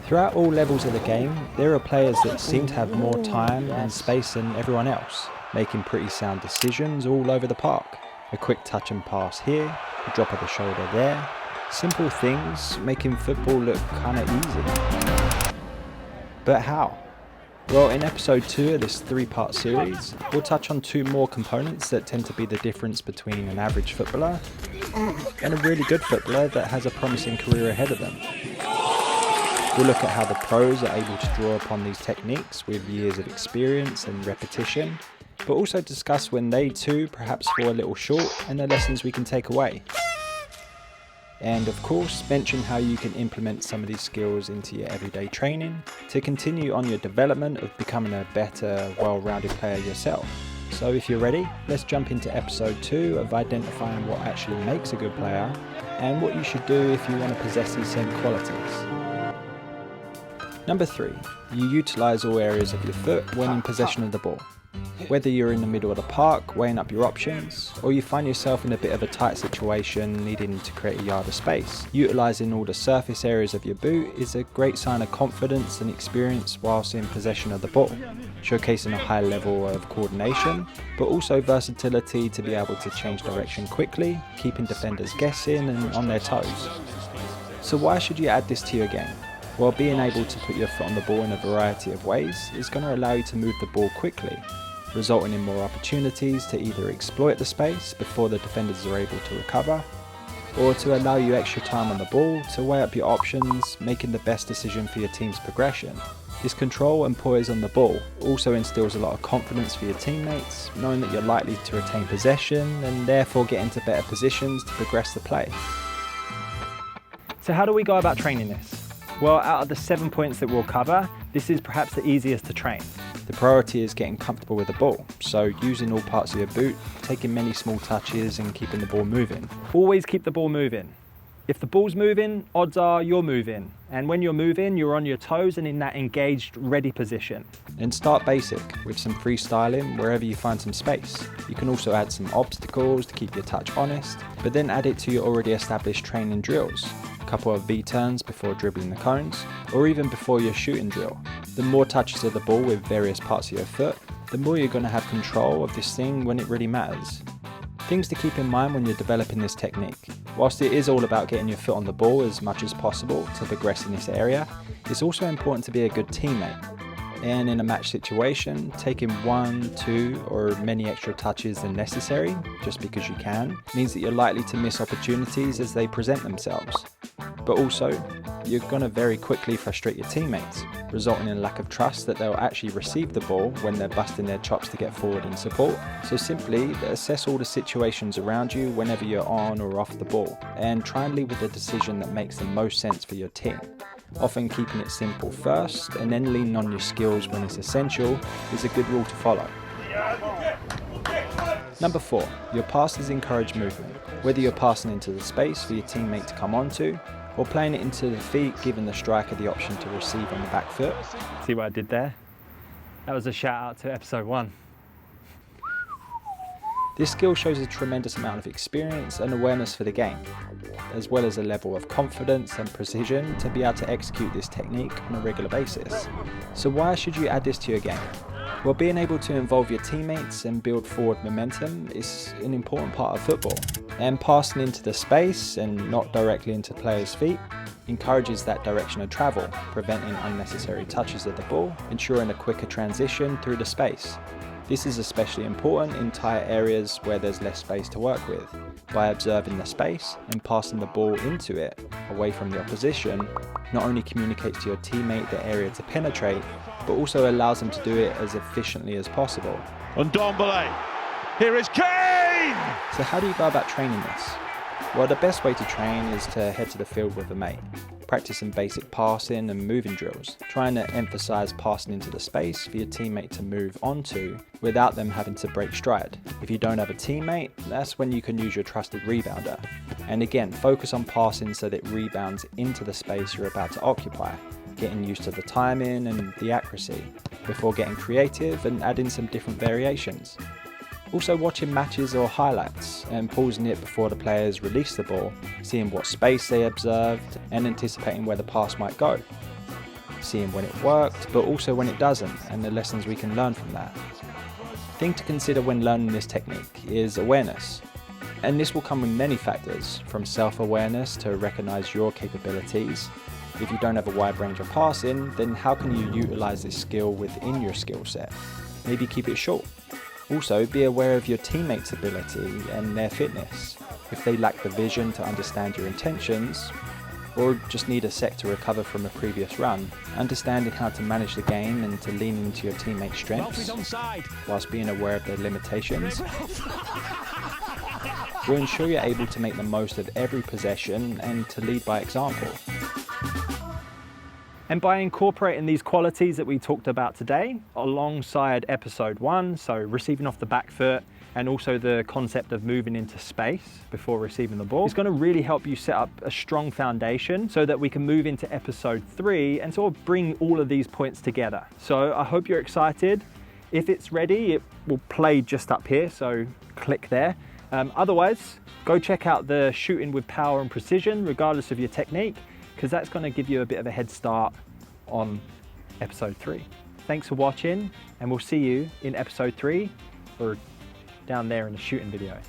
Throughout all levels of the game, there are players that seem to have more time and space than everyone else, making pretty sound decisions all over the park. A quick touch and pass here, a drop of the shoulder there. Simple things making football look kinda easy. But how? Well, in episode 2 of this 3-part series, we'll touch on 2 more components that tend to be the difference between an average footballer and a really good footballer that has a promising career ahead of them. We'll look at how the pros are able to draw upon these techniques with years of experience and repetition, but also discuss when they too perhaps fall a little short and the lessons we can take away. And of course, mention how you can implement some of these skills into your everyday training to continue on your development of becoming a better, well-rounded player yourself. So if you're ready, let's jump into episode 2 of identifying what actually makes a good player and what you should do if you want to possess these same qualities. Number 3, you utilise all areas of your foot when in possession of the ball. Whether you're in the middle of the park weighing up your options, or you find yourself in a bit of a tight situation needing to create a yard of space, utilising all the surface areas of your boot is a great sign of confidence and experience whilst in possession of the ball, showcasing a high level of coordination, but also versatility to be able to change direction quickly, keeping defenders guessing and on their toes. So why should you add this to your game? Well, being able to put your foot on the ball in a variety of ways is going to allow you to move the ball quickly, resulting in more opportunities to either exploit the space before the defenders are able to recover, or to allow you extra time on the ball to weigh up your options, making the best decision for your team's progression. This control and poise on the ball also instills a lot of confidence for your teammates, knowing that you're likely to retain possession and therefore get into better positions to progress the play. So how do we go about training this? Well, out of the 7 points that we'll cover, this is perhaps the easiest to train. The priority is getting comfortable with the ball, so using all parts of your boot, taking many small touches and keeping the ball moving. Always keep the ball moving. If the ball's moving, odds are you're moving. And when you're moving, you're on your toes and in that engaged, ready position. And start basic with some freestyling wherever you find some space. You can also add some obstacles to keep your touch honest, but then add it to your already established training drills. A couple of V-turns before dribbling the cones, or even before your shooting drill. The more touches of the ball with various parts of your foot, the more you're going to have control of this thing when it really matters. Things to keep in mind when you're developing this technique. Whilst it is all about getting your foot on the ball as much as possible to progress in this area, it's also important to be a good teammate. And in a match situation, taking 1, 2 or many extra touches than necessary, just because you can, means that you're likely to miss opportunities as they present themselves. But also, you're going to very quickly frustrate your teammates, resulting in a lack of trust that they'll actually receive the ball when they're busting their chops to get forward in support. So simply assess all the situations around you whenever you're on or off the ball, and try and lead with the decision that makes the most sense for your team. Often keeping it simple first and then leaning on your skills when it's essential is a good rule to follow. Number 4, your passes encourage movement. Whether you're passing into the space for your teammate to come onto, or playing it into the feet, giving the striker the option to receive on the back foot. See what I did there? That was a shout out to episode 1. This skill shows a tremendous amount of experience and awareness for the game, as well as a level of confidence and precision to be able to execute this technique on a regular basis. So why should you add this to your game? Well, being able to involve your teammates and build forward momentum is an important part of football. And passing into the space and not directly into players' feet encourages that direction of travel, preventing unnecessary touches of the ball, ensuring a quicker transition through the space. This is especially important in tight areas where there's less space to work with. By observing the space and passing the ball into it, away from the opposition, not only communicates to your teammate the area to penetrate, but also allows them to do it as efficiently as possible. And Dombele, here is Kane! So how do you go about training this? Well, the best way to train is to head to the field with a mate. Practice some basic passing and moving drills, trying to emphasise passing into the space for your teammate to move onto without them having to break stride. If you don't have a teammate, that's when you can use your trusted rebounder. And again, focus on passing so that it rebounds into the space you're about to occupy, getting used to the timing and the accuracy, before getting creative and adding some different variations. Also watching matches or highlights and pausing it before the players release the ball, seeing what space they observed and anticipating where the pass might go. seeing when it worked, but also when it doesn't, and the lessons we can learn from that. The thing to consider when learning this technique is awareness. And this will come with many factors, from self-awareness to recognize your capabilities. If you don't have a wide range of passing, then how can you utilize this skill within your skill set? Maybe keep it short. Also, be aware of your teammates' ability and their fitness. If they lack the vision to understand your intentions, or just need a sec to recover from a previous run, understanding how to manage the game and to lean into your teammates' strengths, whilst being aware of their limitations, will ensure you're able to make the most of every possession and to lead by example. And by incorporating these qualities that we talked about today, alongside episode 1, so receiving off the back foot, and also the concept of moving into space before receiving the ball, it's going to really help you set up a strong foundation so that we can move into episode 3 and sort of bring all of these points together. So I hope you're excited. If it's ready, it will play just up here, so click there. Otherwise, go check out the shooting with power and precision, regardless of your technique, because that's going to give you a bit of a head start on episode 3. Thanks for watching, and we'll see you in episode 3, or down there in the shooting video.